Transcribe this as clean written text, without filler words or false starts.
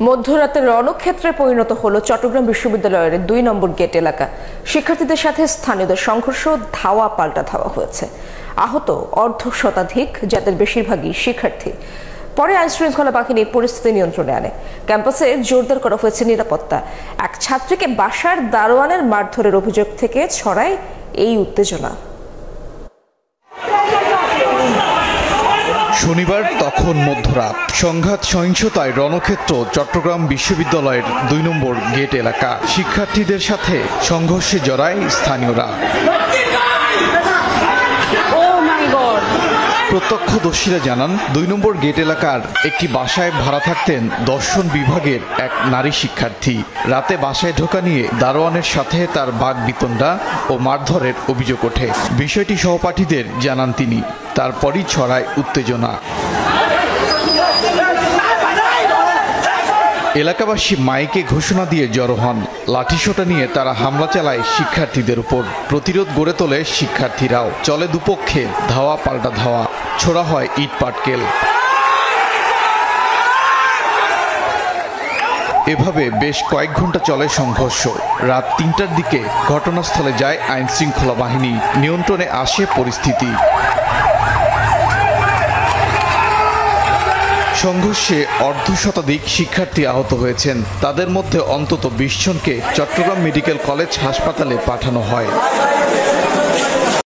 মধ্যরাতে রণক্ষেত্রে পরিণত হলো চট্টগ্রাম বিশ্ববিদ্যালয়ের ২ নম্বর গেট এলাকা। শিক্ষার্থীদের সাথে স্থানীয়দের সংঘর্ষ, ধাওয়া পাল্টা ধাওয়া হয়েছে। আহত অর্ধশতাধিক, যাদের বেশিরভাগই শিক্ষার্থী। পরে আইনশৃঙ্খলা বাহিনী পরিস্থিতি নিয়ন্ত্রণে আনে। ক্যাম্পাসে জোরদার করা হয়েছে নিরাপত্তা। এক ছাত্রীকে বাসার দারোয়ানের মারধরের অভিযোগ থেকে ছড়ায় এই উত্তেজনা। শনিবার তখন মধ্যরাত, সংঘাত সহিংসতায় রণক্ষেত্র চট্টগ্রাম বিশ্ববিদ্যালয়ের ২ নম্বর গেট এলাকা। শিক্ষার্থীদের সাথে সংঘর্ষে জড়ায় স্থানীয়রা। প্রত্যক্ষদর্শীরা জানান, ২ নম্বর গেট এলাকার একটি বাসায় ভাড়া থাকতেন দর্শন বিভাগের এক নারী শিক্ষার্থী। রাতে বাসায় ঢোকা নিয়ে দারোয়ানের সাথে তার বাগবিতণ্ডা ও মারধরের অভিযোগ ওঠে। বিষয়টি সহপাঠীদের জানান তিনি। তারপরই ছড়ায় উত্তেজনা। এলাকাবাসী মাইকে ঘোষণা দিয়ে জড়ো হন। লাঠিসোঁটা নিয়ে তারা হামলা চালায় শিক্ষার্থীদের উপর। প্রতিরোধ গড়ে তোলে শিক্ষার্থীরাও। চলে দুপক্ষে ধাওয়া পাল্টা ধাওয়া, ছোড়া হয় ইট পাটকেল। এভাবে বেশ কয়েক ঘন্টা চলে সংঘর্ষ। রাত ৩টার দিকে ঘটনাস্থলে যায় আইনশৃঙ্খলা বাহিনী। নিয়ন্ত্রণে আসে পরিস্থিতি। সংঘর্ষে অর্ধশতাধিক শিক্ষার্থী আহত হয়েছেন। তাদের মধ্যে অন্তত ২০ জনকে চট্টগ্রাম মেডিকেল কলেজ হাসপাতালে পাঠানো হয়।